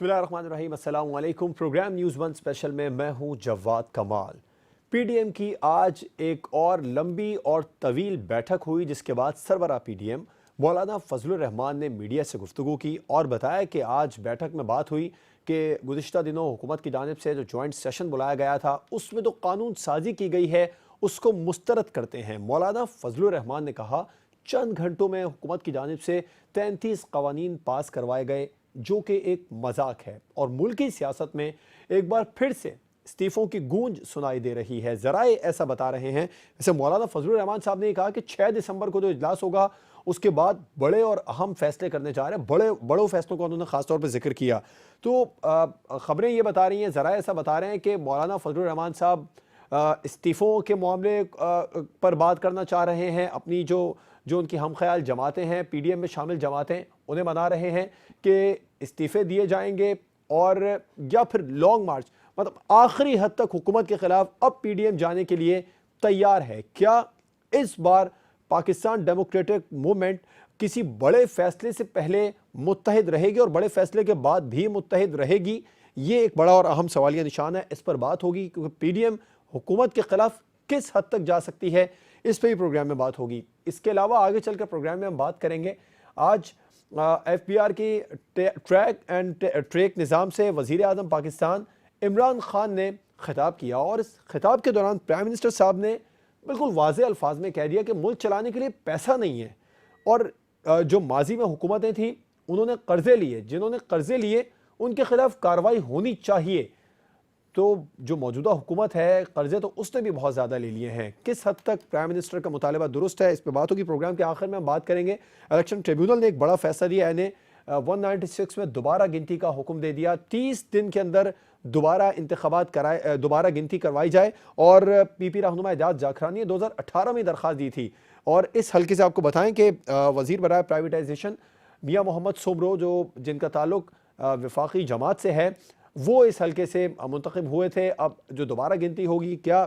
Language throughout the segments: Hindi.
बिस्मिल्लाहिर्रहमानिर्रहीम, अस्सलाम वालेकुम। प्रोग्राम न्यूज़ वन स्पेशल में मैं हूं जवाद कमाल। पीडीएम की आज एक और लंबी और तवील बैठक हुई, जिसके बाद सरबरा पीडीएम मौलाना फजलुर रहमान ने मीडिया से गुफ्तगू की और बताया कि आज बैठक में बात हुई कि गुज़िश्ता दिनों हुकूमत की जानिब से जो जॉइंट सेशन बुलाया गया था उसमें तो कानून साजी की गई है उसको मुस्तरद करते हैं। मौलाना फजलुर रहमान ने कहा चंद घंटों में हुकूमत की जानिब से 33 कवानीन पास करवाए गए, जो कि एक मजाक है और मुल्की सियासत में एक बार फिर से इस्तीफों की गूंज सुनाई दे रही है। जराए ऐसा बता रहे हैं। वैसे मौलाना फजलुर रहमान साहब ने कहा कि 6 दिसंबर को जो इजलास होगा उसके बाद बड़े और अहम फैसले करने जा रहे हैं। बड़े फैसलों का उन्होंने खासतौर पर जिक्र किया। तो खबरें ये बता रही हैं, जराए ऐसा बता रहे हैं कि मौलाना फजलुर रहमान साहब इस्तीफ़ों के मामले पर बात करना चाह रहे हैं। अपनी जो जो उनकी हम ख्याल जमातें हैं, पीडीएम में शामिल जमातें, उन्हें मना रहे हैं कि इस्तीफ़े दिए जाएंगे और या फिर लॉन्ग मार्च, मतलब आखिरी हद तक हुकूमत के खिलाफ अब पीडीएम जाने के लिए तैयार है। क्या इस बार पाकिस्तान डेमोक्रेटिक मूवमेंट किसी बड़े फैसले से पहले मुत्तहिद रहेगी और बड़े फैसले के बाद भी मुत्तहिद रहेगी? ये एक बड़ा और अहम सवालिया निशान है। इस पर बात होगी क्योंकि पीडीएम हुकूमत के खिलाफ किस हद तक जा सकती है, इस पर ही प्रोग्राम में बात होगी। इसके अलावा आगे चलकर प्रोग्राम में हम बात करेंगे आज एफबीआर की ट्रैक एंड ट्रेक निज़ाम से वज़ीर आज़म पाकिस्तान इमरान खान ने खिताब किया और इस खिताब के दौरान प्राइम मिनिस्टर साहब ने बिल्कुल वाज़े अल्फाज में कह दिया कि मुल्क चलाने के लिए पैसा नहीं है और जो माजी में हुकूमतें थी उन्होंने कर्जे लिए, जिन्होंने कर्जे लिए उनके खिलाफ कार्रवाई होनी चाहिए। तो जो मौजूदा हुकूमत है, कर्जे तो उसने भी बहुत ज़्यादा ले लिए हैं। किस हद तक प्राइम मिनिस्टर का मुतालबा दुरुस्त है, इस पर बात होगी। प्रोग्राम के आखिर में हम बात करेंगे इलेक्शन ट्रिब्यूनल ने एक बड़ा फैसला दिया है। 196 में दोबारा गिनती का हुक्म दे दिया। 30 दिन के अंदर दोबारा गिनती करवाई जाए और पीपी रहनुमा एजाज जाखरानी ने 2018 में दरख्वास्त दी थी। और इस हल्के से आपको बताएं कि वजीर बराए प्राइवेटाइजेशन मियां मोहम्मद सोमरो, जो जिनका ताल्लुक वफाकी जमात से है, वो इस हल्के से मुंतखब हुए थे। अब जो दोबारा गिनती होगी, क्या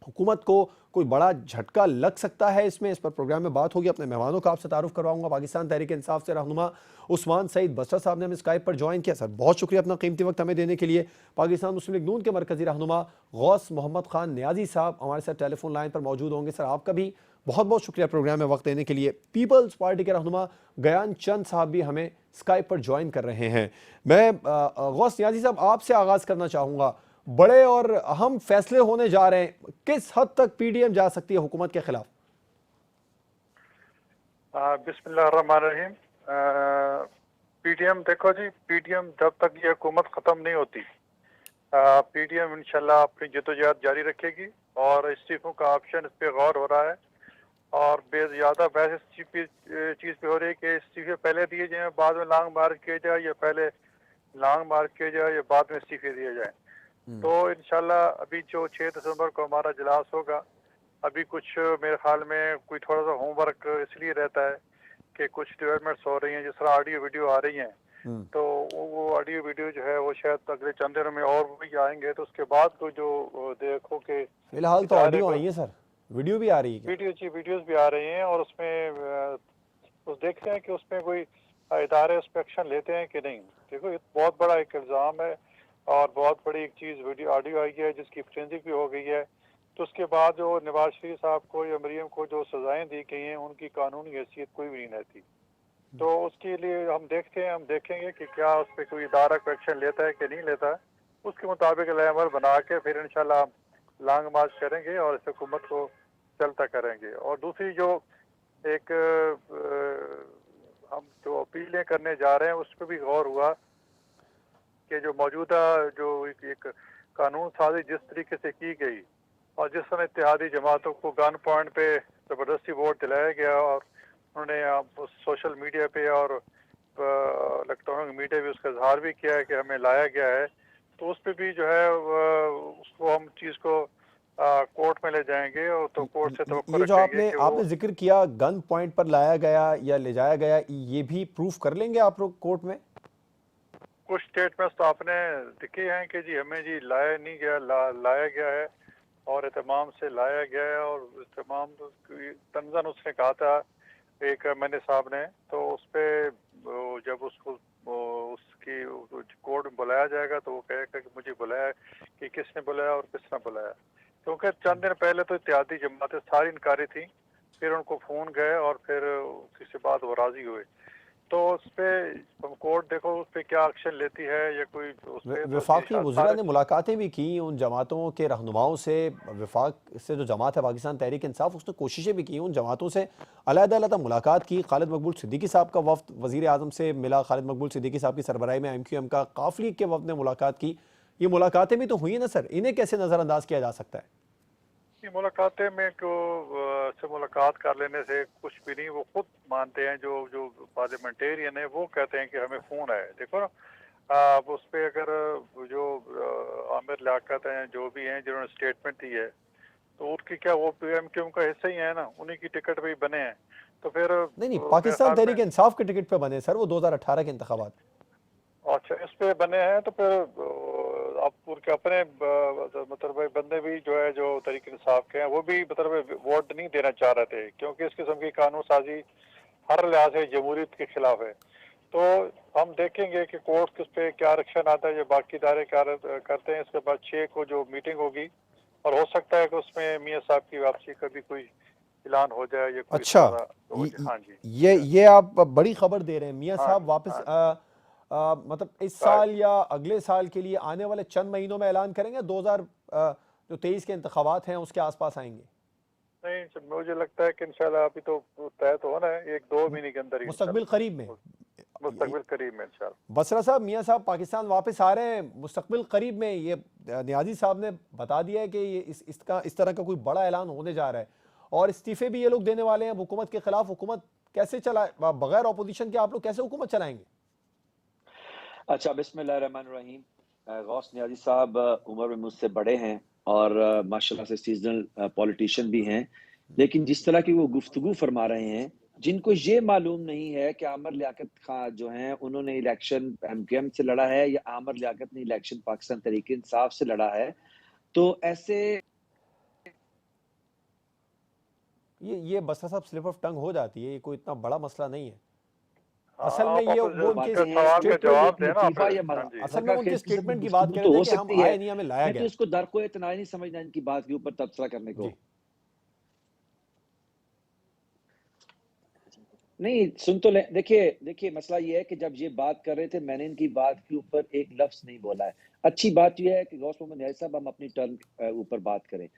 हुकूमत को कोई बड़ा झटका लग सकता है इसमें? इस पर प्रोग्राम में बात होगी। अपने मेहमानों का आपसे तारुफ करवाऊंगा। पाकिस्तान तहरीक इंसाफ से रहनुमा उस्मान सईद बसरा साहब ने हमें स्काइप पर ज्वाइन किया। सर, बहुत शुक्रिया अपना कीमती वक्त हमें देने के लिए। पाकिस्तान मुस्लिम लीग नून के मरकजी रहनुमा गौस मोहम्मद खान न्याजी साहब हमारे साथ टेलीफोन लाइन पर मौजूद होंगे। सर, आपका भी बहुत बहुत शुक्रिया प्रोग्राम में वक्त देने के लिए। पीपल्स पार्टी के रहनुमा गयान चंद साहब भी हमें स्काइप पर ज्वाइन कर रहे हैं। मैं गौस न्याजी साहब आपसे आगाज करना चाहूँगा। बड़े और अहम फैसले होने जा रहे हैं, किस हद तक पीडीएम जा सकती है हुकूमत के खिलाफ? बिस्मिल्लाहिर्रहमानिर्रहीम। पीडीएम, देखो जी, पीडीएम जब तक ये हुकूमत ख़त्म नहीं होती, पीडीएम इंशाल्लाह अपनी जदोजहद जारी रखेगी और इस्तीफों का ऑप्शन इस पे गौर हो रहा है और ज़्यादा बहस इस चीज़ पे हो रही है कि इस्तीफे पहले दिए जाए, बाद में लॉन्ग मार्च किया जाए, या पहले लॉन्ग मार्च किया जाए या बाद में इस्तीफे दिए जाए। तो इंशाल्लाह अभी जो 6 दिसंबर को हमारा इजलास होगा, अभी कुछ मेरे ख्याल में कोई थोड़ा सा होमवर्क इसलिए रहता है कि कुछ डेवलपमेंट्स हो रही हैं, जिस तरह ऑडियो वीडियो आ रही हैं, तो वो ऑडियो वीडियो जो है वो शायद अगले चंद दिनों में और भी आएंगे। तो उसके बाद को जो देखो कि फिलहाल तो ऑडियो आई है सर, वीडियो भी आ रही है? वीडियोज भी आ रही हैं और उसमें उस देखते हैं कि उसमें कोई इदारे उस पर एक्शन लेते हैं कि नहीं। देखो, ये बहुत बड़ा एक इल्ज़ाम है और बहुत बड़ी एक चीज़ वीडियो ऑडियो आई है जिसकी फोरेंसिक भी हो गई है। तो उसके बाद जो नवाज शरीफ साहब को या मरीम को जो सजाएं दी गई हैं, उनकी कानूनी हैसियत कोई भी नहीं रहती। तो उसके लिए हम देखेंगे कि क्या उस पर कोई इदारा को एक्शन लेता है कि नहीं लेता है। उसके मुताबिक अमल बना के फिर इंशाल्लाह लॉन्ग मार्च करेंगे और इस हुकूमत को चलता करेंगे। और दूसरी जो एक हम जो अपीलें करने जा रहे हैं उस पर भी गौर हुआ कि जो मौजूदा जो एक कानून साजी जिस तरीके से की गई और जिस समय इत्तेहादी जमातों को गन पॉइंट पे ज़बरदस्ती वोट दिलाया गया और उन्होंने सोशल मीडिया पे और इलेक्ट्रॉनिक मीडिया पे उसका इजहार भी किया है कि हमें लाया गया है, तो उस पर भी जो है उसको हम चीज़ को कोर्ट में ले जाएंगे और तो कोर्ट से तवक्को ये जो रखेंगे कि आपने जिक्र किया गन पॉइंट पर लाया गया या ले जाया गया, ये भी प्रूफ कर लेंगे आप लोग कोर्ट में? कुछ स्टेटमेंट्स तो आपने दिखे हैं कि जी हमें जी लाया नहीं गया, लाया गया है और एहतमाम से लाया गया है। और एहतमाम तो तंजन उसने कहा था एक मैंने साहब ने, तो उस पर जब उसको उस कि कोर्ट में बुलाया जाएगा तो वो कहेगा कि मुझे बुलाया, कि किसने बुलाया और किसने बुलाया। क्योंकि चंद दिन पहले तो इत्तेहादी जमातें सारी इनकारी थी, फिर उनको फोन गए और फिर किसी बात वो राजी हुए। तो उस पे कोर्ट देखो उस पे क्या एक्शन लेती है या कोई उस पे, तो ये वफाकी वज़रा सारे ने मुलाकातें भी की उन जमातों के रहनुमाओं से। वफाक से जो जमात है पाकिस्तान तहरीक इंसाफ, उसने कोशिशें भी की उन जमातों से अलग-अलग मुलाकात की। खालिद मकबूल सिद्दीकी साहब का वफ्द वज़ीर आज़म से मिला, खालिद मकबूल सिद्दीकी साहब की सरबराही में MQM का काफ़िले के वफ्द ने मुलाकात की। ये मुलाकातें भी तो हुई ना सर, इन्हें कैसे नज़रअंदाज किया जा सकता है? कि मुलाकातें में से मुलाकात कर लेने से कुछ भी नहीं। वो खुद मानते हैं, जो जो पार्लियामेंटेरियन है वो कहते हैं कि हमें फोन आया। देखो ना, आप उस पे अगर जो आमिर लियाकत हैं, जो भी हैं जिन्होंने स्टेटमेंट दी है, तो उसकी क्या, वो PMQ का हिस्सा ही है ना, उन्हीं की टिकट पे ही बने हैं। तो फिर नहीं, मेरे पाकिस्तान ख्याल में, तहरीक इंसाफ के टिकट पे बने सर वो 2018 के इंतखाबात। अच्छा इस पे बने हैं तो फिर आप उनके अपने मतलब बंदे भी जो है, जो तरीके इंसाफ के हैं, वो भी मतलब वोट नहीं देना चाह रहे थे, क्योंकि इस किस्म की कानून साजी हर लिहाज से जमहूरियत के खिलाफ है। तो हम देखेंगे कि कोर्ट किस पे क्या एक्शन आता है, जो बाकी इदारे क्या करते हैं। इसके बाद 6 को जो मीटिंग होगी, और हो सकता है कि उसमें मियां साहब की वापसी का भी कोई ऐलान हो जाए या कोई इस अच्छा, तरह हो जाए। हाँ जी, ये आप बड़ी खबर दे रहे हैं। मियां हाँ साहब जी, वापस हाँ जी, मतलब इस शायद साल या अगले साल के लिए आने वाले चंद महीनों में ऐलान करेंगे? 2023 के इंतखाबात हैं उसके आसपास आएंगे? नहीं, मुझे लगता है कि इंशाल्लाह अभी तो तय तो होना है, 1-2 महीने के अंदर ही मुस्तकबिल करीब में? इंशाल्लाह, मुस्तकबिल करीब में इंशाल्लाह। बसरा साहब, मियां साहब पाकिस्तान वापस आ रहे हैं मुस्तकबिल करीब में, ये नियाजी साहब ने बता दिया है कि ये इस तरह का कोई बड़ा ऐलान होने जा रहा है और इस्तीफे भी ये लोग देने वाले हैं हुकूमत के खिलाफ। हुकूमत कैसे चलाए, बगैर अपोजिशन के आप लोग कैसे हुकूमत चलाएंगे? अच्छा, बिस्मिल्लाहिर्रहमानिर्रहीम। गौस नियाज़ी साहब उम्र में मुझसे बड़े हैं और माशाल्लाह से सीजनल पॉलिटिशियन भी हैं, लेकिन जिस तरह की वो गुफ्तगू फरमा रहे हैं, जिनको ये मालूम नहीं है कि आमिर लियाकत खां जो हैं उन्होंने इलेक्शन MQM से लड़ा है या आमिर लियाकत ने इलेक्शन पाकिस्तान तहरीक इंसाफ से लड़ा है, तो ऐसे ये बसरा साहब स्लिप ऑफ टंग हो जाती है, ये कोई इतना बड़ा मसला नहीं है। असल हाँ, में आप ये वो अपोजिशन उनके के मानते हैं सवाल कि का कोई जवाब एक देना लतीफ़ा फिर। या हाँ जी, असल मज़ाक में का उनके इस किस्म की स्टेटमेंट की बात गुफ्तगू कर रहे तो थे हो कि हम सकती है। आए नहीं, हमें लाया मैं तो गया। इसको दरको इत्नाई नहीं समझना इनकी बात के ऊपर तबसरा करने को। जी नहीं, सुन तो ले। देखिए देखिए, मसला ये है कि जब ये बात कर रहे थे मैंने इनकी बात के ऊपर एक लफ्ज नहीं बोला है। अच्छी बात यह है कि गौस मोहम्मद नियाज़ी साहब हम अपनी टर्न ऊपर बात करें।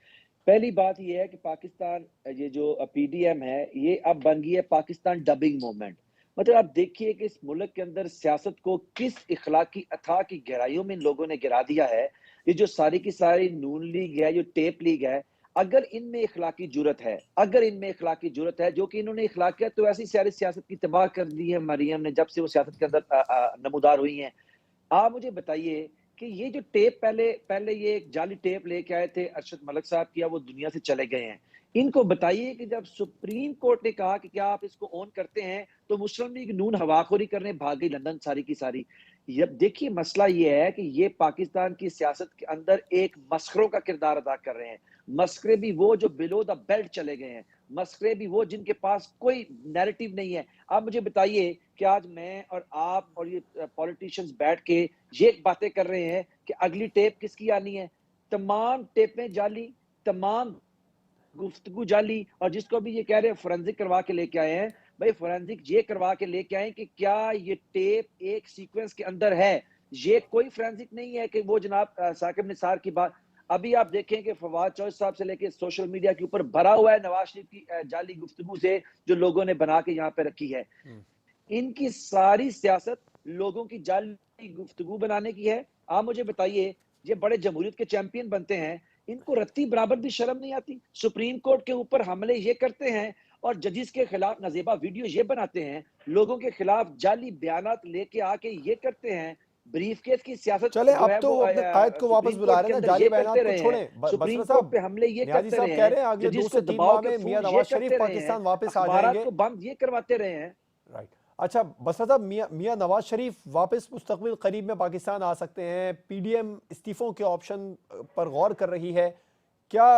पहली बात यह है कि पाकिस्तान ये जो PDM है ये अब बन गई है पाकिस्तान डबिंग मूवमेंट। मतलब आप देखिए कि इस मुल्क के अंदर सियासत को किस इखलाकी अथाह की गहराइयों में इन लोगों ने गिरा दिया है। ये जो सारी की सारी नून लीग है, जो टेप लीग है, अगर इनमें इखलाकी जुरत है, अगर इनमें इखलाकी जुरत है, जो कि इन्होंने इखलाकियत तो ऐसी सारी सियासत की तबाह कर दी है मरियम ने, जब से वो सियासत के अंदर नमूदार हुई हैं। आप मुझे बताइए कि ये जो टेप पहले पहले ये एक जाली टेप लेके आए थे अरशद मलिक साहब की, वो दुनिया से चले गए हैं। इनको बताइए कि जब सुप्रीम कोर्ट ने कहा कि क्या आप इसको ऑन करते हैं, तो मुस्लिम लीग नून हवाखोरी करने भाग गई लंदन सारी की सारी। अब देखिए मसला ये है कि ये पाकिस्तान की सियासत के अंदर एक मस्खरों का किरदार अदा कर रहे हैं। मस्खरे भी वो जो बिलो द बेल्ट चले गए हैं, मस्खरे भी वो जिनके पास कोई नैरेटिव नहीं है। आप मुझे बताइए कि आज मैं और आप और ये पॉलिटिशियंस बैठ के ये बातें कर रहे हैं कि अगली टेप किसकी आनी है। तमाम टेपें जाली, तमाम गुफ्तगू जाली, और जिसको भी ये कह रहे हैं फोरेंसिक करवा के लेके आए हैं, भाई फोरेंसिक ये करवा के लेके आए कि क्या ये टेप एक सीक्वेंस के अंदर है। ये कोई फोरेंसिक नहीं है कि वो जनाब साकिब निसार की बात। अभी आप देखें कि फवाद चौधरी साहब से लेके सोशल मीडिया के ऊपर भरा हुआ है नवाज शरीफ की जाली गुफ्तगू से, जो लोगों ने बना के यहाँ पे रखी है। इनकी सारी सियासत लोगों की जाली गुफ्तगू बनाने की है। आप मुझे बताइए, ये बड़े जमहूरियत के चैंपियन बनते हैं, इनको रत्ती बराबर भी शर्म नहीं आती। सुप्रीम कोर्ट के ऊपर हमले ये करते हैं और जजिस के खिलाफ नजेबा वीडियो ये बनाते हैं, लोगों के खिलाफ जाली बयानात लेके आके ये करते हैं। ब्रीफकेस की सियासत चले, जो अब है तो वो वो अपने कायद को वापस सुप्रीम बुला कोर्ट रहे के हैं ना, अंदर जाली ये करते बयानात को रहे हैं। छोड़ें। सुप्रीम बसरा कोर्ट पे साहब, हमले ये नियाजी करते साहब रहे कह हैं, रहे हैं अगले जजिस 2 को से 3 दबाव माह के में फोन मियां ये नवाज करते शरीफ रहे हैं, पाकिस्तान वापस आ अखबारात जाएंगे। को बंद ये करवाते रहे हैं। राइट। अच्छा बसरा साहब, मियां नवाज शरीफ वापस मुस्तकबिल करीब में पाकिस्तान आ सकते हैं। PDM इस्तीफों के ऑप्शन पर गौर कर रही है। क्या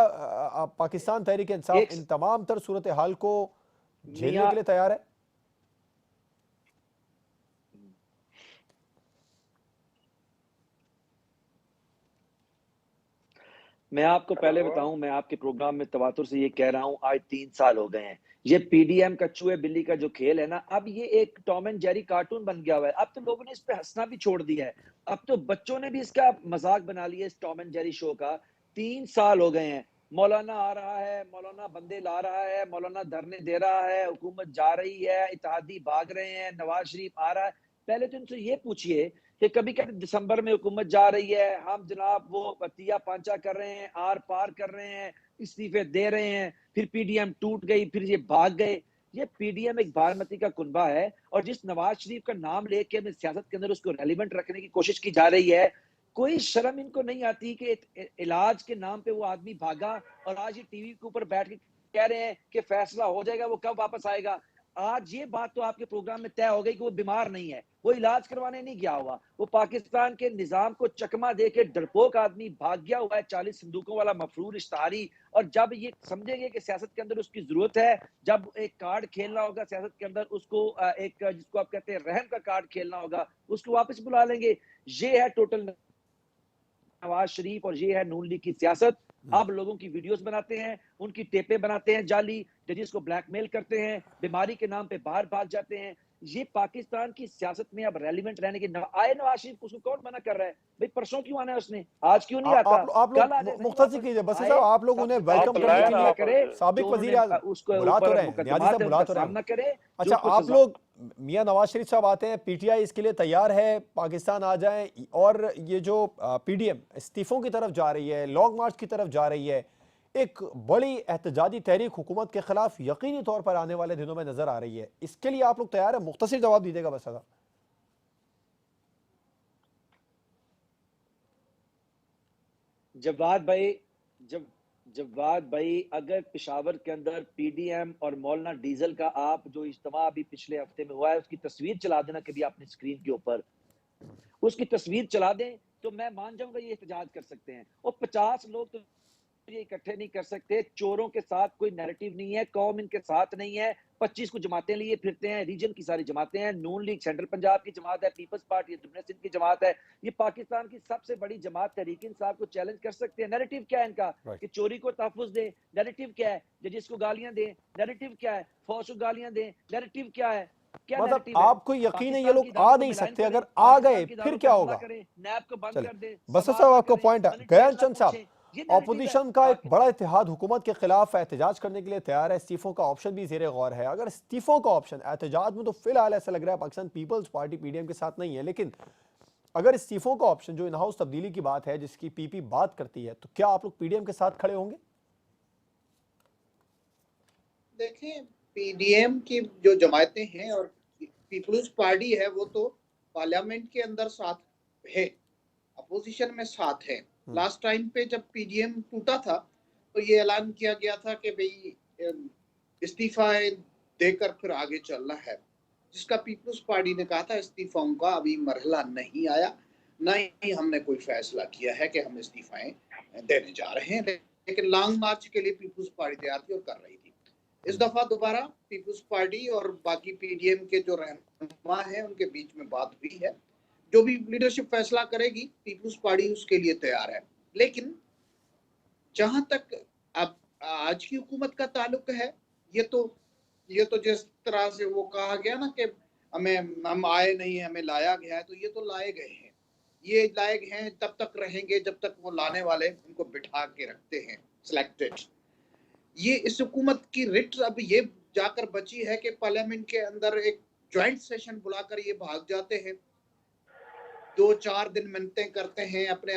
पाकिस्तान तहरीक इंसाफ एक इन तमाम तर सूरत हाल को झेलने मियाँ के लिए तैयार है? मैं आपको पहले हेलो। बताऊं, मैं आपके प्रोग्राम में तवातुर से ये कह रहा हूं, आज 3 साल हो गए हैं। ये पीडीएम का चूहे बिल्ली का जो खेल है ना, अब ये एक टॉम एंड जेरी कार्टून बन गया हुआ है। अब तो लोगों ने इस पे हंसना भी छोड़ दिया है। अब तो बच्चों ने भी इसका मजाक बना लिया इस टॉम एंड जेरी शो का। 3 साल हो गए हैं। मौलाना आ रहा है, मौलाना बंदे ला रहा है, मौलाना धरने दे रहा है, हुकूमत जा रही है, इत्तेहादी भाग रहे हैं, नवाज शरीफ आ रहा है। पहले तो इनसे ये पूछिए कि कभी कहते दिसंबर में हुकूमत जा रही है, हम जनाब वो तिया पांचा कर रहे हैं, आर पार कर रहे हैं, इस्तीफे दे रहे हैं, फिर पीडीएम टूट गई, फिर ये भाग गए। ये पीडीएम एक बारमती का कुनबा है, और जिस नवाज शरीफ का नाम लेके हमें सियासत के अंदर उसको रेलिवेंट रखने की कोशिश की जा रही है, कोई शर्म इनको नहीं आती कि इलाज के नाम पे वो आदमी भागा, और आज ये टीवी के ऊपर बैठ के कह रहे हैं कि फैसला हो जाएगा, वो कब वापस आएगा। आज ये बात तो आपके प्रोग्राम में तय हो गई कि वो बीमार नहीं है, वो इलाज करवाने नहीं गया हुआ, वो पाकिस्तान के निजाम को चकमा दे के डरपोक आदमी भाग गया हुआ है, 40 संदूकों वाला मफरूर इश्तारी। और जब ये समझेंगे कि सियासत के अंदर उसकी जरूरत है, जब एक कार्ड खेलना होगा सियासत के अंदर, उसको एक जिसको आप कहते हैं रहम का कार्ड खेलना होगा, उसको वापस बुला लेंगे। ये है टोटल नवाज शरीफ और ये है नून लीग की सियासत। अब लोगों की वीडियोस बनाते हैं, उनकी टेपें बनाते हैं जाली, जजेस को ब्लैकमेल करते हैं, बीमारी के नाम पे बाहर भाग जाते हैं। ये पाकिस्तान की सियासत में अब रेलिवेंट रहने की आए नवाज शरीफ, उसको कौन मना कर रहा है? भाई परसों क्यों आना है उसने, आज क्यों नहीं आता? आप कल लोग आ जाए, नहीं मुख्तसर वापस कीजिए बस आए। साहब, आप लोग उन्हें सबसे पहले आप वेलकम तो करने बुलाए के ना लिए मुकाबला आप। करे, साबिक जो वजीर उन्होंने उसको बुला तो ऊपर रहे हैं, नियाज़ी मुकदमात साहब है बुला उनका तो रहे हैं। सामना करे, अच्छा, झूठ को आप सजा। लोग, मियां नवाज शरीफ साहब आते हैं, पीटीआई इसके लिए तैयार है पाकिस्तान आ जाए, और ये जो पीडीएम इस्तीफों की तरफ जा रही है, लॉन्ग मार्च की तरफ जा रही है, एक बड़ी एहतजाजी तहरीक हुकूमत के खिलाफ यकीनी तौर पर आने वाले दिनों में नजर आ रही है, इसके लिए आप लोग तैयार है? मुख्तसर जवाब दीजिएगा बस साहब। जवाद भाई, जब जवाद भाई, अगर पेशावर के अंदर पीडीएम और मौलाना डीजल का आप जो इज्तिमा अभी पिछले हफ्ते में हुआ है, उसकी तस्वीर चला देना कभी आपने स्क्रीन के ऊपर, उसकी तस्वीर चला दें तो मैं मान जाऊंगा ये एहतजाज कर सकते हैं। और 50 लोग तो ये इकट्ठे नहीं कर सकते। चोरों के साथ कोई नैरेटिव नहीं है, कौम इनके साथ नहीं है। 25 को जमातें लिए फिरते हैं, रीजन की सारी जमातें हैं, नून लीग सेंट्रल पंजाब की जमात है, पीपल्स पार्टी जुबना सिंध की जमात है, ये पाकिस्तान की सबसे बड़ी जमात तहरीक इंसाफ को चैलेंज कर सकते हैं। नैरेटिव क्या है इनका कि चोरी को तहफुज दे, नैरेटिव क्या है जजिस को गालियां दे, नैरेटिव क्या है फौज को गालियां दे, नैरेटिव क्या है, क्या मतलब नैरेटिव है? आपको यकीन है ये पाकिस्तान की लोग आ इदारों को नहीं मिलान सकते, करें, अगर आ गए पाकिस्तान की फिर इदारों पे क्या हमला होगा? करें, नैब को बंद चले, कर दे, बस सवाल साहब ना आपको करें, पॉइंट है, मनी गयान ट्रेल ना चंद साहब, पूछें। ये नैरेटिव है। ऑपोजिशन का एक बड़ा इत्तेहाद हुकूमत के खिलाफ एहतजाज करने के लिए तैयार है, इस्तीफों का ऑप्शन भी ज़ेरे गौर है। अगर इस्तीफों का ऑप्शन एहतजाज में, तो फिलहाल ऐसा लग रहा है पाकिस्तान पीपल्स पार्टी पीडीएम के साथ नहीं है, लेकिन अगर इस्तीफों का ऑप्शन जो इन हाउस तब्दीली की बात है, जिसकी पीपी बात करती है, तो क्या आप लोग पीडीएम के साथ खड़े होंगे? देखें, पीडीएम की जो जमातें हैं और पीपल्स पार्टी है, वो तो पार्लियामेंट के अंदर साथ है, अपोजिशन में साथ है। लास्ट टाइम पे जब पीडीएम टूटा था तो ये ऐलान किया गया था कि भाई इस्तीफा देकर फिर आगे चलना है, जिसका पीपल्स पार्टी ने कहा था इस्तीफाओं का अभी मरहला नहीं आया, न ही हमने कोई फैसला किया है कि हम इस्तीफाएं देने जा रहे हैं। लेकिन लॉन्ग मार्च के लिए पीपल्स पार्टी तैयार थी और कर रही थी। इस दफा दोबारा पीपल्स पार्टी और बाकी पीडीएम के जो रहनुमा हैं उनके बीच में बात हुई है। जो भी लीडरशिप फैसला करेगी पीपल्स पार्टी उसके लिए तैयार है। लेकिन जहां तक अब आज की हुकूमत का ताल्लुक है, ये तो जिस तरह से वो कहा गया ना कि हम आए नहीं, हमें लाया गया है, तो ये तो लाए गए हैं। ये लाए गए हैं तब तक रहेंगे जब तक वो लाने वाले उनको बिठा के रखते हैं सिलेक्टेड। ये इस हुकूमत की रिट अब ये जाकर बची है कि पार्लियामेंट के अंदर एक ज्वाइंट सेशन बुलाकर ये भाग जाते हैं, 2-4 दिन मिन्नतें करते हैं, अपने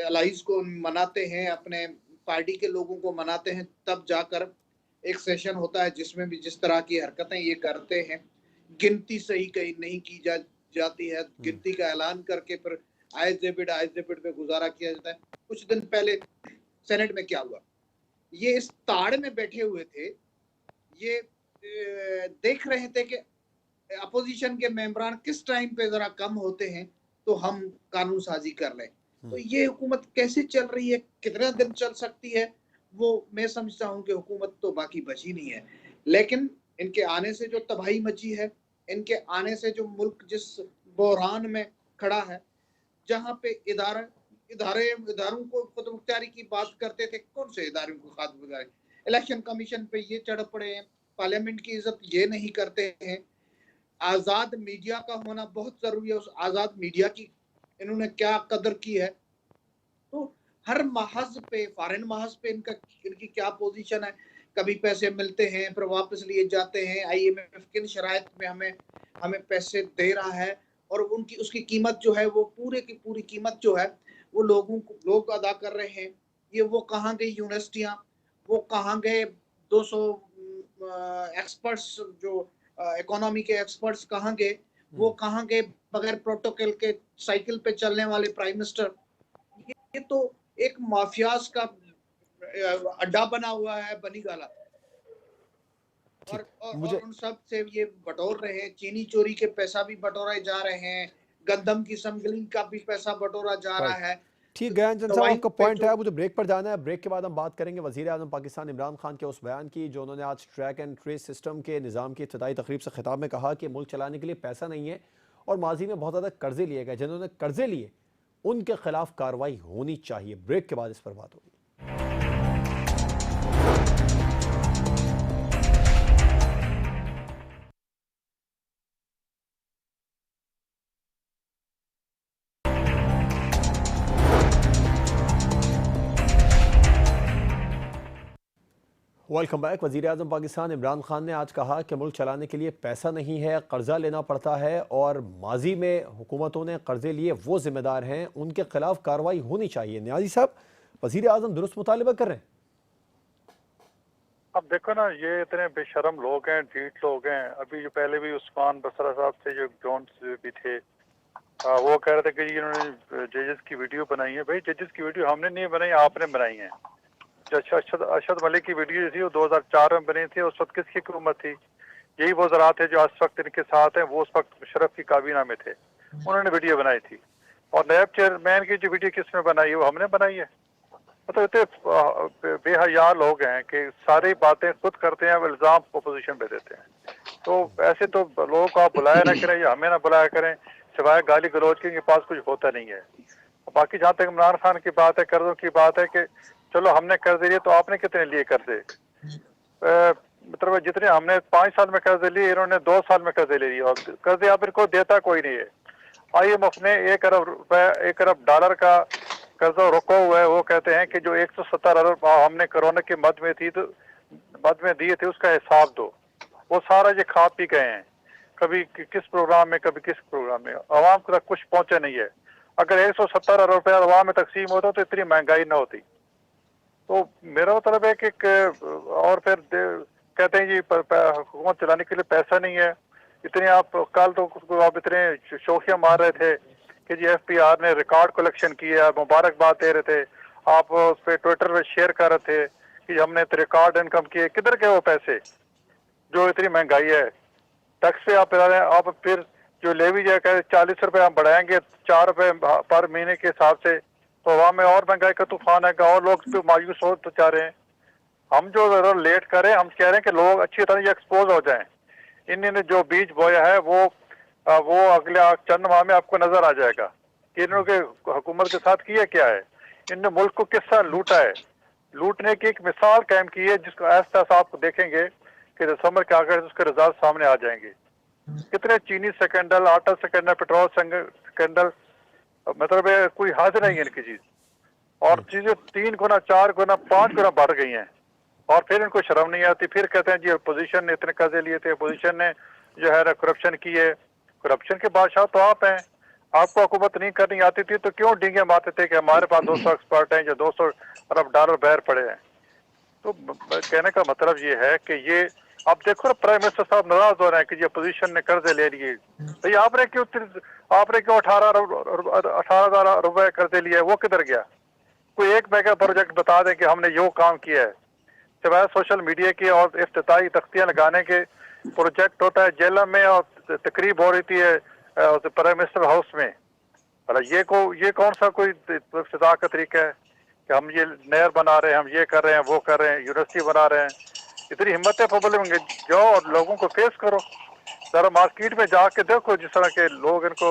अलाइज को मनाते हैं, अपने पार्टी के लोगों को मनाते हैं, तब जाकर एक सेशन होता है जिसमें भी जिस तरह की हरकतें ये करते हैं। गिनती सही कहीं नहीं की जाती है, गिनती का ऐलान करके फिर एग्जिबिट में गुजारा किया जाता है। कुछ दिन पहले सेनेट में क्या हुआ, ये इस ताड़ में बैठे हुए थे, ये देख रहे थे कि अपोजिशन के मेंबरान किस टाइम पे जरा कम होते हैं तो हम कानून साजी कर लें। तो ये हुकूमत कैसे चल रही है, कितना दिन चल सकती है, वो मैं समझता हूँ कि हुकूमत तो बाकी बची नहीं है। लेकिन इनके आने से जो तबाही मची है, इनके आने से जो मुल्क जिस बहरान में खड़ा है, जहाँ पे इदारों को खुद मुख्तारी की बात करते थे, कौन से इदारों को खाद गुजारे, इलेक्शन कमीशन पे ये चढ़ पड़े हैं, पार्लियामेंट की इज्जत ये नहीं करते हैं। आजाद मीडिया का होना बहुत जरूरी है, उस आजाद मीडिया की इन्होंने क्या कदर की है। तो हर महज पे, फॉरेन महज पे इनकी क्या पोजीशन है, कभी पैसे मिलते हैं फिर वापस लिए जाते हैं, IMF किन शराइत में हमें पैसे दे रहा है, और उनकी उसकी कीमत जो है वो पूरे की पूरी कीमत जो है वो लोग अदा कर रहे हैं। ये वो कहाँ गई यूनिवर्सिटियां, वो कहाँ गए 200 एक्सपर्ट्स जो इकोनॉमी के एक्सपर्ट्स कहाँ गए, वो कहाँ गए बगैर प्रोटोकॉल के साइकिल पे चलने वाले प्राइम मिनिस्टर। ये तो एक माफियाज का अड्डा बना हुआ है बनी गाला, और उन सब से ये बटोर रहे हैं। चीनी चोरी के पैसा भी बटोरे जा रहे हैं, गंदम की स्मगलिंग का भी पैसा बटोरा जा रहा है। ठीक, गयान चंद साहब आपका पॉइंट है, मुझे ब्रेक पर जाना है। ब्रेक के बाद हम बात करेंगे वज़ीर आज़म पाकिस्तान इमरान खान के उस बयान की जो उन्होंने आज ट्रैक एंड ट्रेस सिस्टम के निज़ाम की इब्तिदाई तकरीब से खिताब में कहा कि मुल्क चलाने के लिए पैसा नहीं है और माजी में बहुत ज़्यादा कर्जे लिए गए, जिन्होंने कर्जे लिए उनके खिलाफ कार्रवाई होनी चाहिए। ब्रेक के बाद इस पर बात होगी। Welcome back. वज़ीर आज़म पाकिस्तान इमरान खान ने आज कहा कि मुल्क चलाने के लिए पैसा नहीं है, कर्जा लेना पड़ता है और माजी में हुकूमतों ने कर्जे लिए वो जिम्मेदार हैं, उनके खिलाफ कार्रवाई होनी चाहिए। न्याजी साहब, वज़ीर आज़म दुरुस्त मुतालिबा कर रहे हैं। अब देखो ना, ये इतने बेशरम लोग हैं, ढीठ लोग हैं। अभी जो पहले भी उस्मान बसरा साहब थे जो जोन्स भी थे, वो कह रहे थे कि इन्होंने जजेस की वीडियो बनाई है। भाई जजेस की वीडियो हमने नहीं बनाई, आपने बनाई है। जो अरशद मलिक की वीडियो थी वो 2004 में बनी थी। उस वक्त किसकी हुकूमत थी? यही वो ज़रा थे जो इस वक्त इनके साथ हैं, वो उस वक्त मुशर्रफ की काबीना में थे, उन्होंने वीडियो बनाई थी। और नायब चेयरमैन की जो वीडियो किसने बनाई है वो हमने बनाई है। मतलब इतने बेहया लोग हैं कि सारी बातें खुद करते हैं, इल्ज़ाम अपोजिशन पे देते हैं। तो ऐसे तो लोगों को आप बुलाया ना करें या हमें ना बुलाया करें, सिवाय गाली गलौज के पास कुछ होता नहीं है। बाकी जहाँ तक इमरान खान की बात है, कर्जों की बात है, कि चलो हमने कर्जे लिए तो आपने कितने लिए कर्जे? मतलब जितने हमने 5 साल में कर्जे लिए, इन्होंने 2 साल में कर्जे ले लिए, और कर्जे आप इनको देता कोई नहीं है। IMF ने 1 अरब रुपए, 1 अरब डॉलर का कर्जा रोका हुआ है। वो कहते हैं कि जो 170 अरब हमने कोरोना के मद में दिए थे उसका हिसाब दो। वो सारा ये खा पी गए हैं, कभी किस प्रोग्राम में, कभी किस प्रोग्राम में। आवाम को तक कुछ पहुंचा नहीं है। अगर 170 अरब रुपया आवाम में तकसीम होता तो इतनी महंगाई ना होती। तो मेरा मतलब है कि और फिर कहते हैं जी हुकूमत चलाने के लिए पैसा नहीं है। इतने आप कल तो आप इतने शोखियां मार रहे थे कि जी FPR ने रिकॉर्ड कलेक्शन किया, मुबारकबाद दे रहे थे, आप उस पर ट्विटर पे शेयर कर रहे थे कि हमने रिकॉर्ड इनकम किए। किधर गए वो पैसे? जो इतनी महंगाई है, टैक्स पे आप रहे हैं। आप फिर जो लेवी जो कह 40 रुपए हम बढ़ाएंगे 4 रुपए पर महीने के हिसाब से, तो हवा में और महंगाई का तूफान है और लोग तो मायूस हो तो चाह रहे हैं। हम जो जरा लेट करें, हम कह रहे हैं कि लोग अच्छी तरह एक्सपोज हो जाएं। इन्होंने जो बीज बोया है वो अगले चंद माह में आपको नजर आ जाएगा कि इन्होंने हुकूमत के साथ किया क्या है। इनने मुल्क को किस तरह लूटा है। लूटने की एक मिसाल कायम की है जिसको ऐसा आप देखेंगे कि दिसंबर के आखिर उसके रिजल्ट सामने आ जाएंगे। कितने चीनी स्कैंडल, आटा स्कैंडल, पेट्रोल स्कैंडल, मतलब कोई हद नहीं है इनकी चीज। और चीजें 3 गुना, 4 गुना, 5 गुना बढ़ गई हैं, और फिर इनको शर्म नहीं आती। फिर कहते हैं जी अपोजिशन ने इतने कर्जे लिए थे, अपोजिशन ने जो है करप्शन की है। करप्शन के बादशाह तो आप हैं। आपको हुकूमत नहीं करनी आती थी तो क्यों डींगे मारते थे कि हमारे पास 200 एक्सपर्ट हैं जो 200 अरब डॉलर बाहर पड़े हैं? तो कहने का मतलब ये है कि ये आप देखो ना, प्राइम मिनिस्टर साहब नाराज हो रहे हैं कि ये अपोजिशन ने कर्जे ले लिए। तो आपने क्यों 18,000 रुपए कर्जे लिए? वो किधर गया? कोई एक मेगा प्रोजेक्ट बता दें कि हमने यो काम किया है, सिवाय सोशल मीडिया के और इफ्तिताई तख्तियां लगाने के। प्रोजेक्ट होता है जेल में और तकरीब हो रही थी प्राइम मिनिस्टर हाउस में। ये कौन सा कोई इफ्तिताह का तरीका है कि हम ये नहर बना रहे हैं, हम ये कर रहे हैं, वो कर रहे हैं, यूनिवर्सिटी बना रहे हैं? इतनी हिम्मत है पब्लिक में, जाओ और लोगों को फेस करो। जरा मार्केट में जाके देखो, जिस तरह के लोग इनको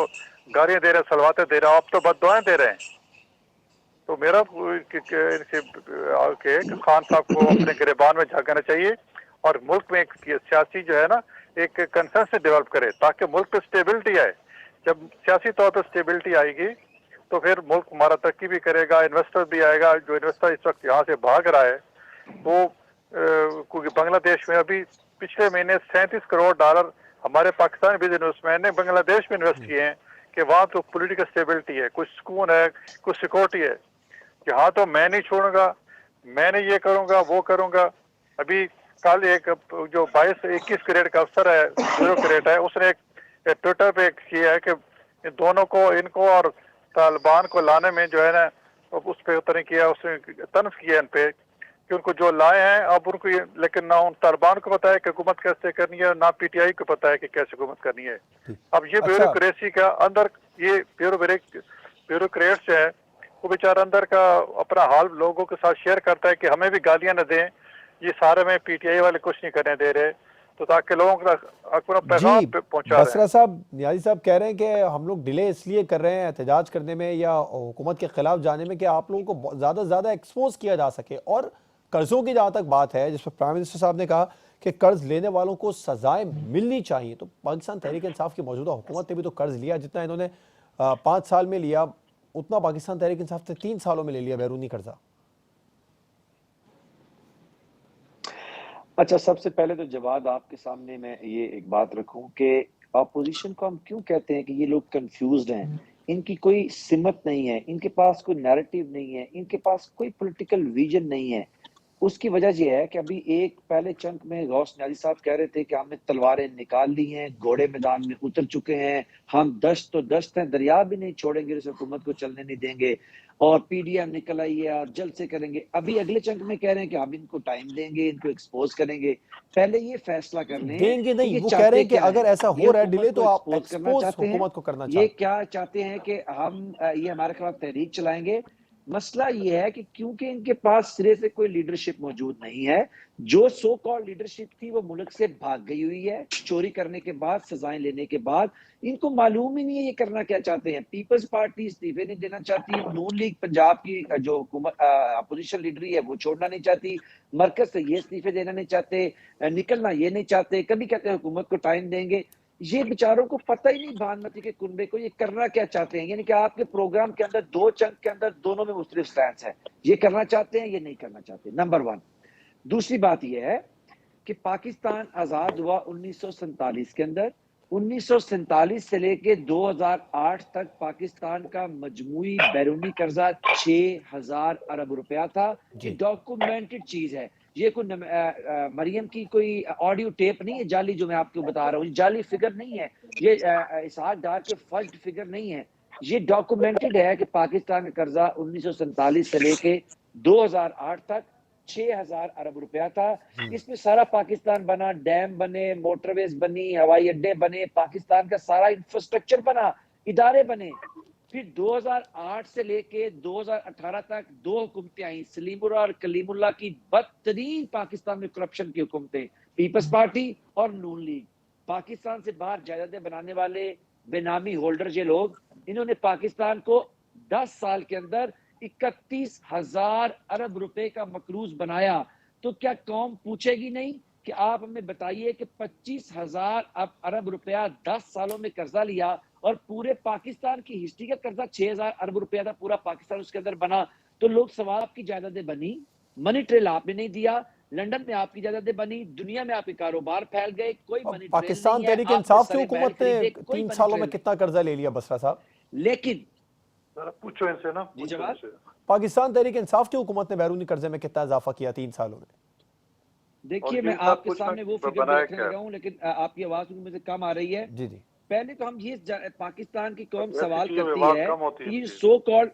गालियां दे रहे हैं, सलवाते दे रहे हैं, आप तो बददुआएं दे रहे हैं। तो मेरा इनसे के खान साहब को अपने गिरबान में झांकना चाहिए और मुल्क में एक सियासी जो है ना एक कंसेंसस डेवलप करे ताकि मुल्क पे स्टेबिलिटी आए। जब सियासी तौर पर स्टेबिलिटी आएगी तो फिर मुल्क हमारा तरक्की भी करेगा, इन्वेस्टर भी आएगा। जो इन्वेस्टर इस वक्त यहाँ से भाग रहा है वो क्योंकि बांग्लादेश में अभी पिछले महीने $37 करोड़ हमारे पाकिस्तानी बिजनेसमैन ने बांग्लादेश में इन्वेस्ट किए हैं कि वहाँ तो पॉलिटिकल स्टेबिलिटी है, कुछ सुकून है, कुछ सिक्योरिटी है। कि हाँ तो मैं नहीं छोड़ूंगा, मैंने ये करूंगा वो करूंगा। अभी कल एक जो 22-21 करेट का अफसर है, 0 करेट है, उसने एक ट्विटर पे किया है कि इन दोनों को, इनको और तालिबान को लाने में जो है ना उस पर उतने किया, उसने तंज किया इन पे कि उनको जो लाए हैं अब उनको, लेकिन ना उन तालिबान को पता है कि हुकूमत कैसे करनी है, ना पीटीआई को पता है कि कैसे हुकूमत करनी है। अब ये ब्यूरोक्रेसी का अंदर ये ब्यूरोक्रेट्स है वो बेचारा अंदर का अपना हाल लोगों के साथ शेयर करता है कि हमें भी गालियां न दें, ये सारे में पीटीआई वाले कुछ नहीं करने दे रहे, तो ताकि लोगों तक अपना पैगाम पहुंचा रहे हैं। बसरा साहब, नियाज़ी साहब कह रहे हैं कि हम लोग डिले इसलिए कर रहे हैं एहतजाज करने में या हुकूमत के खिलाफ जाने में कि आप लोगों को ज़्यादा से ज़्यादा एक्सपोज किया जा सके। और कर्ज़ों की जहाँ तक बात है, जिस पर प्राइम मिनिस्टर साहब ने कहा कि कर्ज लेने वालों को सजाएं मिलनी चाहिए, तो पाकिस्तान तहरीक इंसाफ की मौजूदा हुकूमत ने भी तो कर्ज लिया, जितना इन्होंने 5 साल में लिया उतना पाकिस्तान तहरीक इंसाफ से 3 सालों में ले लिया बैरूनी कर्जा। अच्छा, सबसे पहले तो जवाब आपके सामने मैं ये एक बात रखूं कि अपोजिशन को हम क्यों कहते हैं कि ये लोग कंफ्यूज्ड हैं। इनकी कोई सिमत नहीं है, इनके पास कोई नैरेटिव नहीं है, इनके पास कोई पॉलिटिकल विजन नहीं है। उसकी वजह यह है कि अभी एक पहले चंक में गौस नियाज़ी साहब कह रहे थे कि हमने तलवारें निकाल ली हैं, घोड़े मैदान में उतर चुके हैं, हम दश्त तो दश्त हैं, दरिया भी नहीं छोड़ेंगे, इस हुकूमत को चलने नहीं देंगे, और पीडीएम निकल आई है और जल्द से करेंगे। अभी अगले चंक में कह रहे हैं कि हम इनको टाइम देंगे, इनको एक्सपोज करेंगे। पहले ये फैसला कर लें, देंगे नहीं, वो कह रहे हैं कि अगर ऐसा हो रहा है डिले तो आप एक्सपोज हुकूमत को करना चाहते हैं। ये क्या चाहते हैं कि हम ये हमारे खिलाफ तहरीक चलाएंगे। मसला ये है कि क्योंकि इनके पास सिरे से कोई लीडरशिप मौजूद नहीं है, जो सो कॉल्ड लीडरशिप थी वो मुल्क से भाग गई हुई है चोरी करने के बाद, सजाएं लेने के बाद। इनको मालूम ही नहीं है ये करना क्या चाहते हैं। पीपल्स पार्टी इस्तीफे नहीं देना चाहती, नून लीग पंजाब की जो अपोजिशन लीडरी है वो छोड़ना नहीं चाहती, मरकज से ये इस्तीफे देना नहीं चाहते, निकलना ये नहीं चाहते, कभी कहते हैं हुकूमत को टाइम देंगे। ये बेचारों को पता ही नहीं भानुमति के कुनबे को ये करना क्या चाहते हैं। यानी कि आपके प्रोग्राम के अंदर 2 चंक के अंदर दोनों में मुख्तलिफ स्टैंड है, ये करना चाहते हैं, ये नहीं करना चाहते, नंबर 1। दूसरी बात यह है कि पाकिस्तान आजाद हुआ 1947 के अंदर। 1947 से लेके 2008 तक पाकिस्तान का मजमूई बैरूनी कर्जा 6000 अरब रुपया था। ये डॉक्यूमेंटेड चीज है, ये कोई मरियम की कोई ऑडियो टेप नहीं है जाली जो मैं आपको बता रहा हूँ, जाली फिगर नहीं है, ये इसहाक डार के फर्स्ट फिगर नहीं है, ये डॉक्यूमेंटेड है कि पाकिस्तान का कर्जा 1947 से लेके 2008 तक 6000 अरब रुपया था। इसमें सारा पाकिस्तान बना, डैम बने, मोटरवेज बनी, हवाई अड्डे बने, पाकिस्तान का सारा इंफ्रास्ट्रक्चर बना, इदारे बने। फिर 2008 से लेके 2018 तक 2 हुकूमतें आई, सलीमुल्लाह और कलीमुल्लाह की बदतरीन पाकिस्तान में करप्शन की हुकूमतें, पीपल्स पार्टी और नून लीग। पाकिस्तान से बाहर जायदादें बनाने वाले बेनामी होल्डर ये लोग, इन्होंने पाकिस्तान को 10 साल के अंदर 31,000 अरब रुपए का मकरूज बनाया। तो क्या कौम पूछेगी नहीं कि आप हमें बताइए कि 25,000 अरब रुपया 10 सालों में कर्जा लिया और पूरे पाकिस्तान की हिस्ट्री का कर्जा 6,000 अरब रुपया था, पूरा पाकिस्तान उसके अंदर बना। तो लोग सवाल, आपकी जायदादें बनी, मनी ट्रेल आपने नहीं दिया, लंदन में आपकी जायदादें बनी, दुनिया में आपके कारोबार फैल गए, कोई मनी ट्रेल पाकिस्तान तहरीक इंसाफ की हुकूमत ने 3 सालों में कितना कर्जा ले लिया बसरा साहब? लेकिन पूछो इनसे ना, पाकिस्तान तहरीक इंसाफ की हुकूमत ने बैरूनी कर्जे में कितना इजाफा किया 3 सालों में? देखिए, मैं आपके सामने वो फिगर रखने लगा हूं, लेकिन आपकी आवाज मुझे कम आ रही है। जी जी। पहले तो हम ये पाकिस्तान की कौम सवाल करती है, ये सो कॉल्ड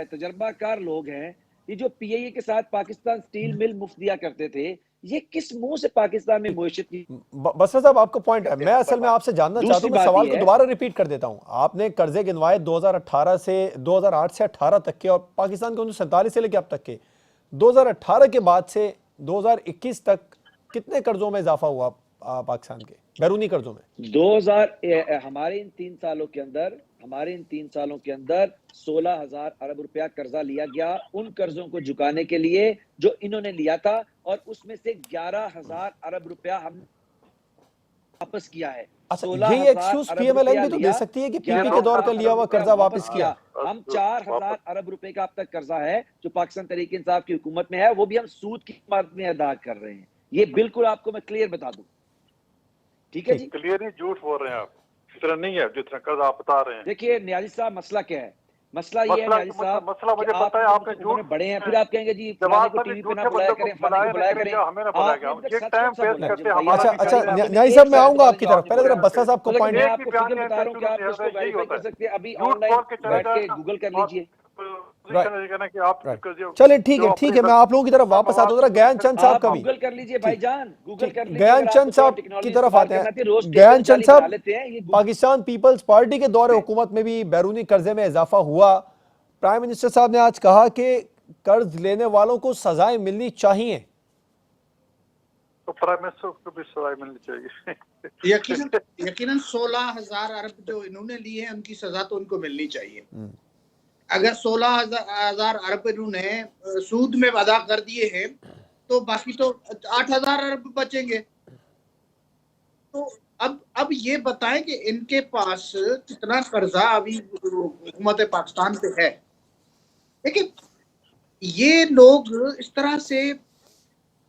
तजर्बाकार लोग हैं, ये जो पीआईए के साथ पाकिस्तान स्टील मिल मुफ्त दिया करते थे, ये किस मुंह से पाकिस्तान में मुआशरत की। बसरा साहब, आपका पॉइंट है, मैं असल में आपसे जानना चाहता हूं, मैं सवाल को दोबारा रिपीट कर देता हूं। आपने कर्जे गिनवाए 2018 से 2008 से 18 तक के, और पाकिस्तान के 1947 से लेकर अब तक के। 2018 के बाद से 2021 तक कितने कर्जों में इजाफा हुआ पाकिस्तान के बैरूनी कर्जों में? हमारे इन 3 सालों के अंदर हमारे इन 3 सालों के अंदर 16,000 अरब रुपया कर्जा लिया गया उन कर्जों को चुकाने के लिए जो इन्होंने लिया था, और उसमें से 11,000 अरब रुपया हम वापस किया है। अच्छा, ये 16,000 एक्सक्यूज अरब पीएमएलएन रुपया भी तो दे लिया, सकती है कि पीपी के 11,000 दौर का लिया अरब हुआ रुपया कर्जा वापस वापस किया। किया। हम 4,000 अरब रुपए का अब तक कर्जा है जो पाकिस्तान तहरीक इंसाफ की हुकूमत में है, वो भी हम सूद की मात्रा में अदा कर रहे हैं। ये बिल्कुल आपको मैं क्लियर बता दूं, ठीक है जी। क्लियर ही झूठ बोल रहे हैं आप, इस तरह नहीं है जितना कर्ज आप बता रहे हैं। देखिए न्याजी साहब, मसला क्या है? मसला ये है न्याजी साहब, मसला मुझे कि पता है, आपने उम्र में झूठ बड़े हैं, फिर आप कहेंगे जी फलाने को टीवी पे ना बुलाया करें, फलाने को बुलाया करें। हमें ना बुलाया गया, आपने ये सच टाइम कौन सा पेश बोला है? करते भाई, हमारा अच्छा भी अच्छा, चाहिए। न्याजी साहब मैं आऊंगा आपकी तरफ, पहले जरा बस्सा साहब को तो लेकिन पॉइंट। मैं एक ही आपको बयान फिगर है बता रहा हूँ कि आप कि इसको यही वेरीफाई होता कर है। सकते हैं, अभी झूठ ऑनलाइन बोल के चले बैठ के जाना गूगल कर और लीजिए। कि आप चलिए ठीक है ठीक है, मैं आप लोगों की तरफ वापस आता हूँ। जरा ज्ञान चंद साहब आप का भी, गूगल कर लीजिए भाईजान, गूगल कर लीजिए। ज्ञान अगर चंद आपको कोई साहब की टेक्नोलॉजी तरफ इस्तेमाल आते हैं। करना थी, रोज ज्ञान चंद जाली बना साहब, लेते हैं ये पाकिस्तान पीपल्स पार्टी के दौरे हुकूमत में भी बैरूनी कर्जे में इजाफा हुआ। प्राइम मिनिस्टर साहब ने आज कहा कि कर्ज लेने वालों को सजाएं मिलनी चाहिए। तो प्राइम मिनिस्टर को भी सजा मिलनी चाहिए। यकीनन 16,000 अरब जो इन्होंने लिए हैं उनकी सजा तो उनको मिलनी चाहिए। अगर 16,000 अरब इन्होंने सूद में अदा कर दिए हैं तो बाकी तो 8,000 अरब बचेंगे। तो अब ये बताएं कि इनके पास कितना कर्जा अभी हुकूमत पाकिस्तान पे है। देखिए, ये लोग इस तरह से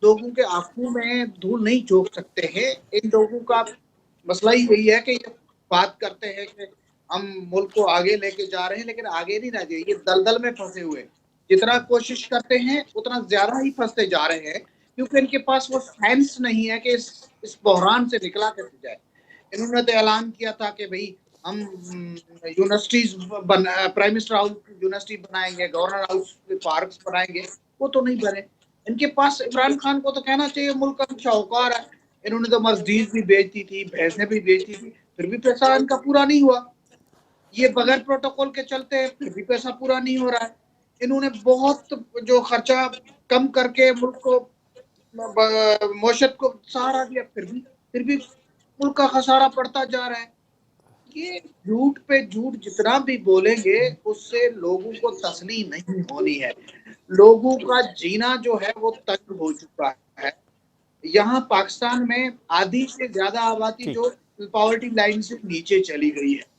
लोगों के आंखों में धूल नहीं झोंक सकते हैं। इन लोगों का मसला ही यही है कि ये बात करते हैं कि हम मुल्क को आगे लेके जा रहे हैं, लेकिन आगे नहीं ना जाइए, ये दलदल में फंसे हुए। जितना कोशिश करते हैं उतना ज्यादा ही फंसते जा रहे हैं, क्योंकि इनके पास वो सेंस नहीं है कि इस बहरान से निकला कैसे जाए। इन्होंने तो ऐलान किया था कि भाई हम universities prime minister house university बनाएंगे, गवर्नर हाउस पार्क्स बनाएंगे, वो तो नहीं बने। इनके पास इमरान खान को तो कहना चाहिए मुल्क का शाहूकार है। इन्होंने तो मस्जिद भी बेचती थी, भैंसें भी बेचती थी, फिर भी पैसा इनका पूरा नहीं हुआ। ये बगैर प्रोटोकॉल के चलते हैं, फिर भी पैसा पूरा नहीं हो रहा है। इन्होंने बहुत जो खर्चा कम करके मुल्क को मोशत को सहारा दिया, फिर भी मुल्क का खसारा पड़ता जा रहा है। ये झूठ पे झूठ जितना भी बोलेंगे उससे लोगों को तसली नहीं होनी है। लोगों का जीना जो है वो तंग हो चुका है। यहाँ पाकिस्तान में आधी से ज्यादा आबादी जो पॉवर्टी लाइन से नीचे चली गई है।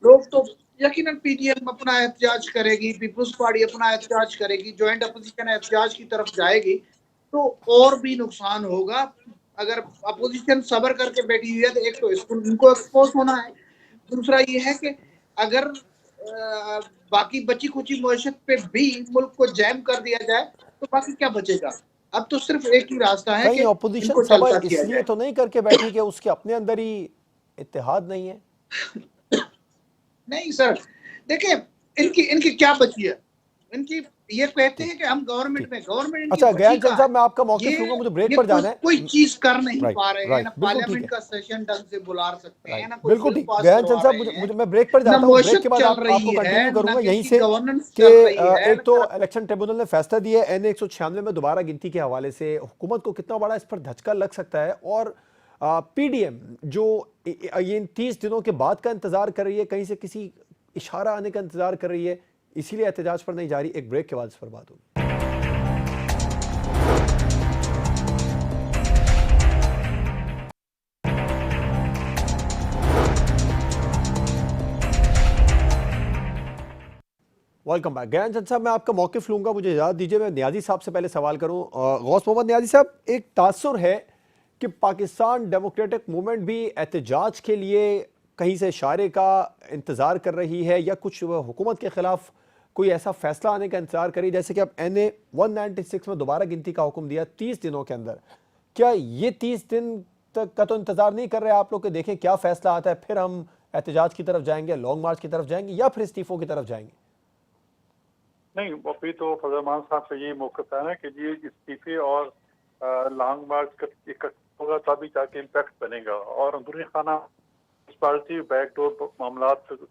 लोग तो यकीनन पीडीएम अपना एहतजाज करेगी, पीपुल्स पार्टी अपना एहतजाज करेगी, ज्वाइंट अपोजिशन एहतजाज की तरफ जाएगी, तो और भी नुकसान होगा। अगर अपोजिशन सब्र करके बैठी हुई है तो एक तो इसको इनको एक्सपोज होना है, दूसरा ये है कि अगर बाकी बची खुची मईशत पे भी मुल्क को जैम कर दिया जाए तो बाकी क्या बचेगा। अब तो सिर्फ एक ही रास्ता है कहीं कि ऑपोजिशन इनको सबर चलता किया इसलिए जाए। तो नहीं करके बैठी कि उसके अपने अंदर ही इत्तेहाद नहीं है? नहीं सर, देखिए इनकी इनकी क्या बची है। इनकी ये कहते हैं कि हम गवर्नमेंट में, गवर्नमेंट इनकी अच्छा बची ज्ञान चंद कहाँ साहब, है। मैं आपका मौके लूंगा, मुझे ब्रेक ये पर जाना है। कोई चीज कर नहीं राइट पा रहे हैं, राइट, ना बिल्कुल ठीक पार्लियामेंट है। का सेशन ढंग से बुला सकते हैं, राइट, ना कोई बिल्कुल बिल ठीक। पास ज्ञान करवा चंद साहब, रहे मुझे हैं, मुझे मैं ब्रेक पर ना जाता हूँ। ब्रेक मोशत के बाद चल रही आपको है, कंटिन्यू ना करूंगा यहीं किसी से गवर्नेंस कि चल रही है। एक तो इलेक्शन ट्रिब्यूनल ने फैसला दिया है NA 196 में दोबारा गिनती के हवाले से। हुकूमत को कितना बड़ा इस पर धचका लग सकता है? और पीडीएम जो ये इन 30 दिनों के बाद का इंतजार कर रही है, कहीं से किसी इशारा आने का इंतजार कर रही है, इसीलिए एहतजाज पर नहीं जा रही। एक ब्रेक के बाद इस पर बात होगी। Welcome back. ज्ञान चंद साहब, मैं आपका मौकिफ लूंगा, मुझे इजाजत दीजिए मैं न्याजी साहब से पहले सवाल करूं। गौस मोहम्मद न्याजी साहब, एक तासुर है कि पाकिस्तान डेमोक्रेटिक मूवमेंट भी एहतजाज के लिए कहीं से इशारे का इंतज़ार कर रही है या कुछ हुकूमत के खिलाफ कोई ऐसा फैसला आने का इंतजार करी, जैसे कि अब NA 196 में दोबारा गिनती का हुक्म दिया 30 दिनों के अंदर। क्या ये 30 दिन तक का तो इंतजार नहीं कर रहे आप लोग कि देखें क्या फैसला आता है, फिर हम एहतजाज की तरफ जाएंगे, लॉन्ग मार्च की तरफ जाएंगे या फिर इस्तीफों की तरफ जाएंगे? नहीं, अभी तो फजलमान साहब से यही मौक़िफ़ है ना कि ये इस्तीफे और लॉन्ग मार्च का होगा तभी जाके इम्पैक्ट बनेगा। और अंदरूनी खाना पार्टी बैकडोर मामला जो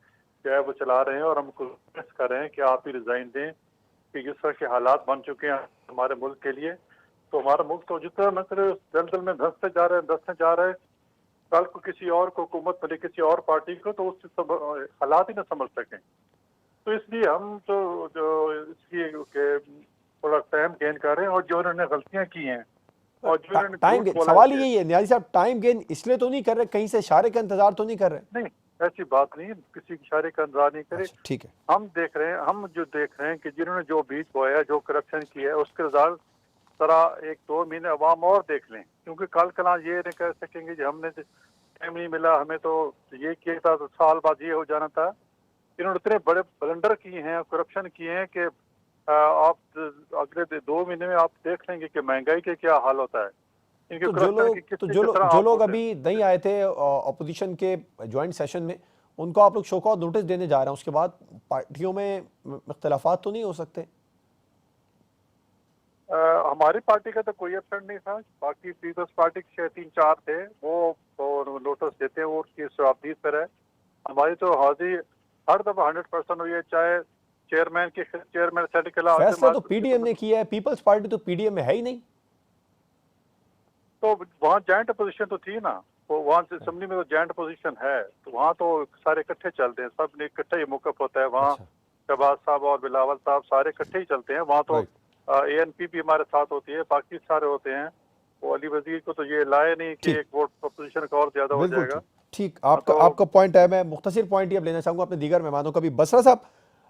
है वो चला रहे हैं और हम कोशिश कर रहे हैं कि आप ही रिजाइन दें कि जिस तरह के हालात बन चुके हैं हमारे मुल्क के लिए। तो हमारा मुल्क तो जितना मतलब दलदल में धंसते जा रहे हैं कल को किसी और को हुकूमत मिले, किसी और पार्टी को, तो उससे सब हालात ही ना समझ सकें। तो इसलिए हम तो जो इसलिए थोड़ा टाइम गेन कर रहे हैं, और जो उन्होंने गलतियां की हैं और जो उन्होंने टाइम झूठ गेन, बोला सवाल है, यही है न्याजी साहब, टाइम गेन इसलिए तो नहीं कर रहे, कहीं से इशारे का इंतजार तो नहीं कर रहे? नहीं, ऐसी बात नहीं है, किसी इशारे का इंतजार नहीं करे। अच्छा, ठीक है। हम देख रहे हैं, हम जो देख रहे हैं कि जिन्होंने जो बीज बोया, जो करप्शन किया है, उसके रिजल्ट जरा 1-2 महीने अवाम और देख लें, क्योंकि कल कला ये नहीं कह सकेंगे कि हमने टाइम नहीं मिला, हमें तो ये किया था, तो साल बाद ये हो जाना था। इन्होंने इतने बड़े ब्लंडर किए हैं, करप्शन किए हैं कि आप अगले 2 महीने में आप देख लेंगे कि महंगाई के क्या हाल होता है। इनके तो करप्शन की किस जो तरह लोग अभी नहीं आए थे ऑपोजिशन के ज्वाइंट सेशन में, उनको आप लोग शोकॉज नोटिस देने जा रहे हैं, उसके बाद पार्टियों में इख्तलाफात तो नहीं हो सकते? हमारी पार्टी का तो कोई एबसेंट नहीं था, बाकी पीपल्स पार्टी के 3-4 थे, वो नोटिस देते हैं, वो उसकी शराबदीद पर है। हमारी तो हाजिरी हर दफा 100% हुई है, चाहे चेयरमैन सेट के खिलाफ। फैसला तो पीडीएम ने किया है, पीपल्स पार्टी तो पीडीएम में है ही नहीं। तो वहाँ जॉइंट अपोजिशन तो थी ना, तो वहाँ असेंबली में तो जॉइंट अपोजिशन है, तो वहाँ तो सारे इकट्ठे चलते हैं, सब ने इकट्ठा ही मौकफ होता है वहाँ। शहबाज साहब और बिलावल साहब सारे इकट्ठे ही चलते हैं वहाँ, तो एएनपी भी हमारे साथ होती है, बाकी सारे होते हैं। वो अली वजीर को तो ये लाए नहीं कि एक वोट अपोजिशन का और ज्यादा हो जाएगा। ठीक, आपका पॉइंट है। मैं मुख्तसर पॉइंट ही अब लेना चाहूंगा अपने दीगर मेहमानों का भी। बसरा साहब,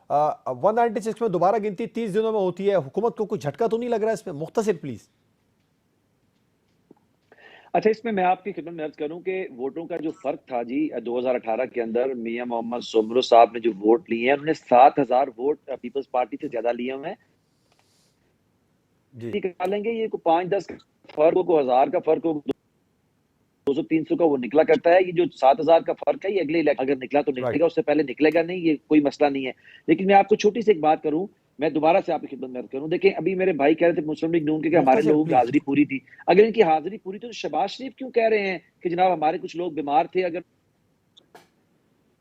196 में दोबारा गिनती 30 दिनों में होती है, हुकूमत को कुछ झटका तो नहीं लग रहा है इसमें? मुख्तसर प्लीज। अच्छा, इसमें मैं आपकी खिदमत में अर्ज करूं कि वोटों का जो फर्क था जी 2018 के अंदर, मियां मोहम्मद सुमरो साहब ने जो वोट लिए हैं, उन्होंने 7,000 वोट पीपल्स पार्टी से ज्यादा लिए हुए हैं। निकालेंगे ये को 5-10 फर्क को, 1000 का फर्क हो, 200-300 का वो निकला करता है। ये जो 7,000 का फर्क है, ये अगले इलेक्शन अगर निकला तो निकलेगा, उससे पहले निकलेगा नहीं, ये कोई मसला नहीं है। लेकिन मैं आपको छोटी सी एक बात करूं, मैं दोबारा से आपकी खिदमत में अर्ज करूं। देखिए, अभी मेरे भाई कह रहे थे मुस्लिम लीग नून के कि हमारे लोगों की हाजिरी पूरी थी। अगर इनकी हाजिरी पूरी थी तो शहबाज शरीफ क्यों कह रहे हैं कि जनाब हमारे कुछ लोग बीमार थे? अगर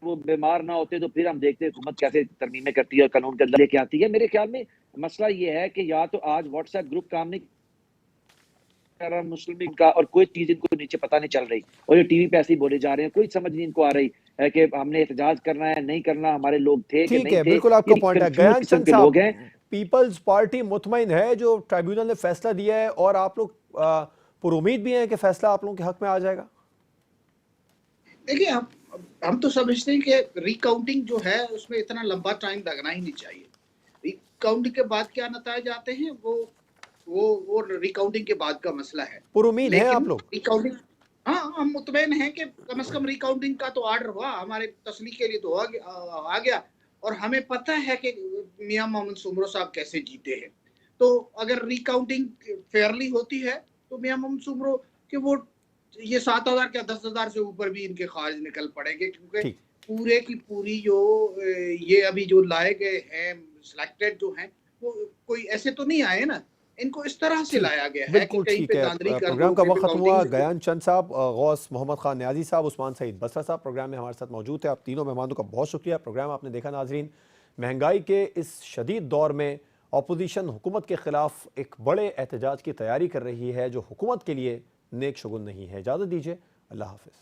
वो बीमार ना होते तो फिर हम देखते हुकूमत कैसे तरमीमें करती है और कानून के अंदर लेके आती है। मेरे ख्याल में मसला ये है कि या तो आज व्हाट्सएप ग्रुप काम नहीं कर रहा मुस्लिम लीग का, और कोई चीज इनको नीचे पता नहीं चल रही, और ये टीवी पे ऐसे ही बोले जा रहे हैं, कोई समझ नहीं इनको आ रही है कि हमने एहतजाज करना है नहीं करना, हमारे लोग थे कि नहीं थे। बिल्कुल आपका पॉइंट है। गयान चंद लोग हैं। पीपल्स पार्टी मुतमईन है जो ट्राइब्यूनल ने फैसला दिया है, और आप लोग पुरुमीद भी हैं कि फैसला आप लोगों के हक में आ जाएगा? देखिए, हम तो समझते हैं कि रिकाउंटिंग जो है उसमें इतना लंबा टाइम लगना ही नहीं चाहिए। रिकाउंटिंग के बाद क्या नतीजे आते हैं वो रिकाउंटिंग के बाद का मसला है। पुरुमीद है आप लोग? रिकाउंटिंग, हाँ, हम मुतमईन हैं कि कम से कम रिकाउंटिंग का तो ऑर्डर हुआ, हमारे तसल्ली के लिए तो आ गया, और हमें पता है कि मियां मोहम्मद सुमरो साहब कैसे जीते हैं। तो अगर रिकाउंटिंग फेयरली होती है तो मियां मोहम्मद सुमरो के वोट ये 7,000 क्या 10,000 से ऊपर भी इनके खारिज निकल पड़ेंगे, क्योंकि पूरे की पूरी जो ये अभी जो लाए गए हैं सिलेक्टेड जो हैं, वो कोई ऐसे तो नहीं आए ना, इनको इस तरह से लाया गया है। बिल्कुल ठीक है। प्रोग्राम का वक्त खत्म हुआ। गयान चंद साहब, गौस मोहम्मद खान न्याजी साहब, उस्मान सईद बसरा साहब प्रोग्राम में हमारे साथ मौजूद है। आप तीनों मेहमानों का बहुत शुक्रिया। प्रोग्राम आपने देखा नाजरीन, महंगाई के इस शदीद दौर में अपोजिशन हुकूमत के खिलाफ एक बड़े एहतजाज की तैयारी कर रही है, जो हुकूमत के लिए नेक शुगुन नहीं है। इजाज़त दीजिए, अल्लाह हाफिज़।